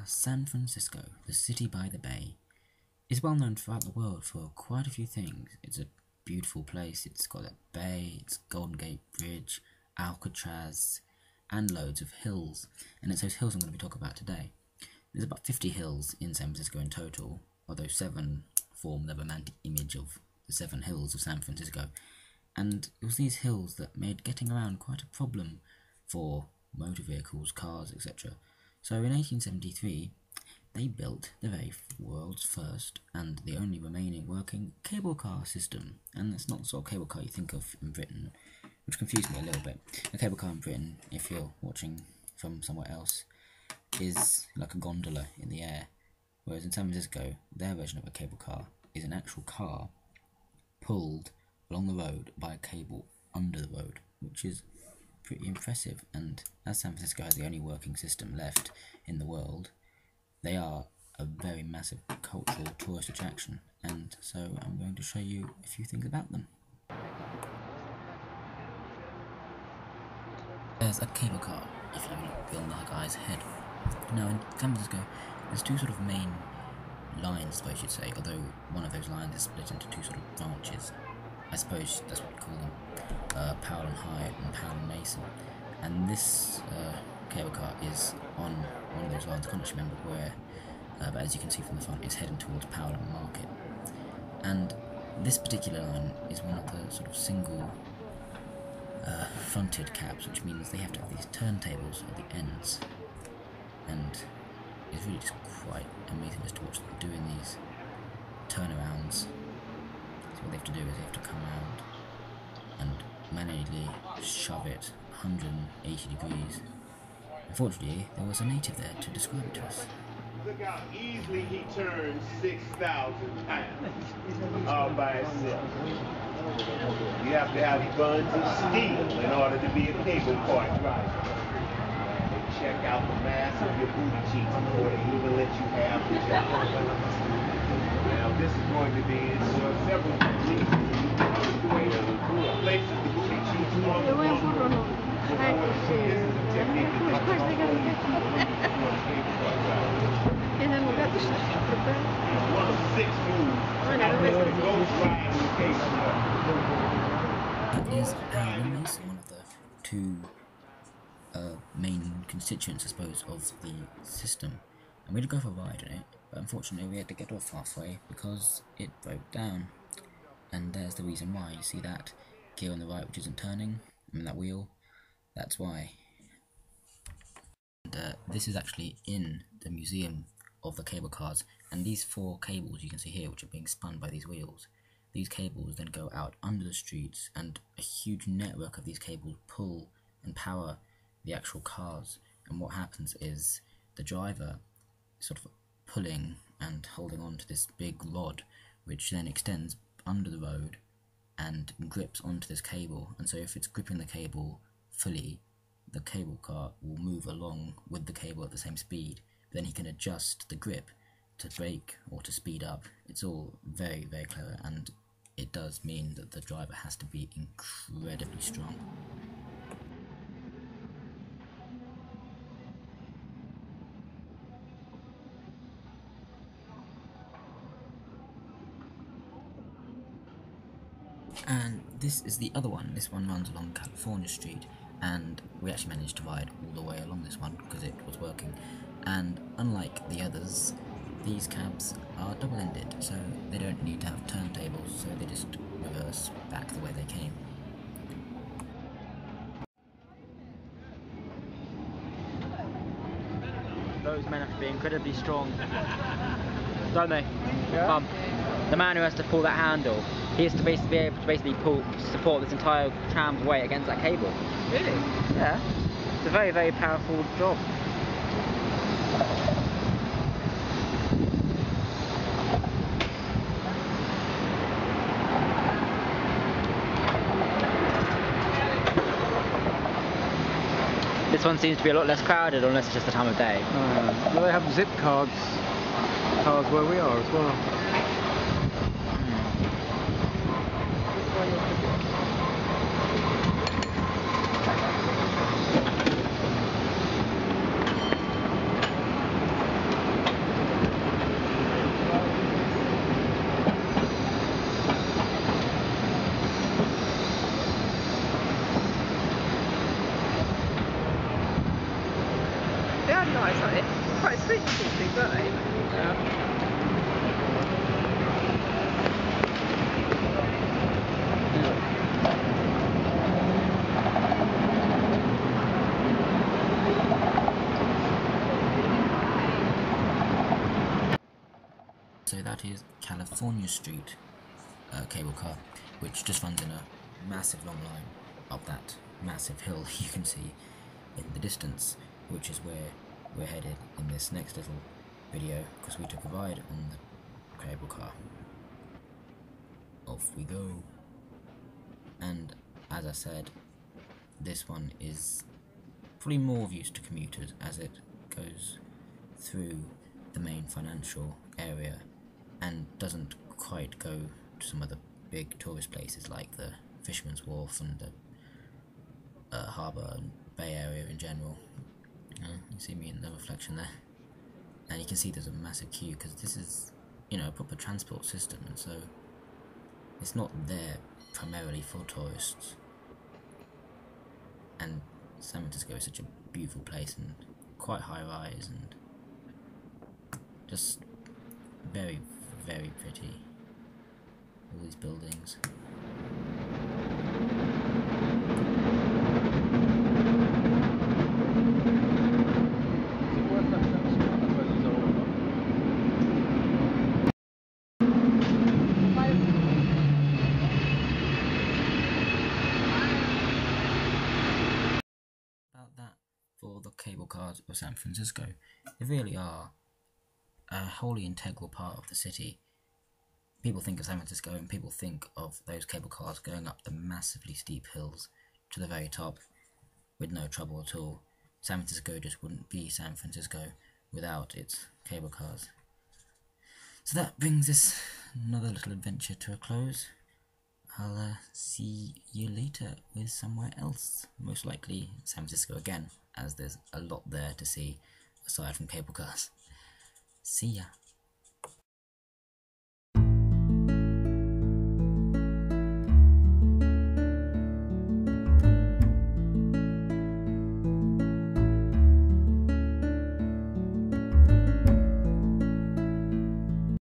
San Francisco, the city by the bay, is well known throughout the world for quite a few things. It's a beautiful place, it's got a bay, it's Golden Gate Bridge, Alcatraz, and loads of hills. And it's those hills I'm going to be talking about today. There's about 50 hills in San Francisco in total, although 7 form the romantic image of the 7 hills of San Francisco. And it was these hills that made getting around quite a problem for motor vehicles, cars, etc. So in 1873, they built the very world's first and the only remaining working cable car system. And it's not the sort of cable car you think of in Britain, which confused me a little bit. A cable car in Britain, if you're watching from somewhere else, is like a gondola in the air, whereas in San Francisco, their version of a cable car is an actual car pulled along the road by a cable under the road, which is pretty impressive. And as San Francisco has the only working system left in the world, they are a very massive cultural tourist attraction, and so I'm going to show you a few things about them. There's a cable car, if you look beyond the guy's head. Now in San Francisco, there's 2 sort of main lines, I suppose you'd say, although one of those lines is split into 2 sort of branches. I suppose that's what we call them, Powell-Hyde and Powell-Mason. And this cable car is on one of those lines. I can't actually remember where, but as you can see from the front, it's heading towards Powell Market. And this particular line is one of the sort of single fronted cabs, which means they have to have these turntables at the ends. And it's really just quite amazing just to watch them doing these turnarounds. So what they have to do is they have to come around and manually shove it 180 degrees. Unfortunately, there was a native there to describe it to us. Look how easily he turns 6,000 pounds all by himself. You have to have guns and steel in order to be a cable car driver. They check out the mass of your booty cheeks before they even let you have the job. Now this is going to be several places the booty cheeks on the front. This is a technique that they call cable car driver. One of 6 moves. That is Powell-Mason, one of the 2 main constituents, I suppose, of the system. And we had to go for a ride in it, but unfortunately we had to get off halfway because it broke down. And there's the reason why. You see that gear on the right which isn't turning, and that wheel, that's why. And this is actually in the museum of the cable cars, and these 4 cables you can see here, which are being spun by these wheels, these cables then go out under the streets, and a huge network of these cables pull and power the actual cars. And what happens is the driver is sort of pulling and holding on to this big rod, which then extends under the road and grips onto this cable. And so if it's gripping the cable fully, the cable car will move along with the cable at the same speed. Then he can adjust the grip to brake or to speed up. It's all very, very clever, and it does mean that the driver has to be incredibly strong. And this is the other one. This one runs along California Street, and we actually managed to ride all the way along this one because it was working. And unlike the others, these cabs are double-ended, so they don't need to have turntables, so they just reverse back the way they came. Those men have to be incredibly strong, don't they? Yeah. The man who has to pull that handle, he has to basically be able to support this entire tram's weight against that cable. Really? Yeah. It's a very, very powerful job. This one seems to be a lot less crowded, unless it's just the time of day. Well, they have zip cars where we are as well. quite nice, aren't they? Quite springy things, aren't they? Yeah. So that is California Street cable car, which just runs in a massive long line up that massive hill you can see in the distance, which is where we're headed in this next little video, because we took a ride on the cable car. Off we go. And as I said, this one is probably more of use to commuters as it goes through the main financial area and doesn't quite go to some of the big tourist places like the Fisherman's Wharf and the harbour and Bay Area in general. You see me in the reflection there, and you can see there's a massive queue because this is, you know, a proper transport system, and so it's not there primarily for tourists. And San Francisco is such a beautiful place and quite high rise and just very, very pretty. All these buildings. About that for the cable cars of San Francisco. They really are a wholly integral part of the city. People think of San Francisco and people think of those cable cars going up the massively steep hills to the very top with no trouble at all. San Francisco just wouldn't be San Francisco without its cable cars. So that brings this another little adventure to a close. I'll see you later with somewhere else, most likely San Francisco again, as there's a lot there to see aside from cable cars. See ya.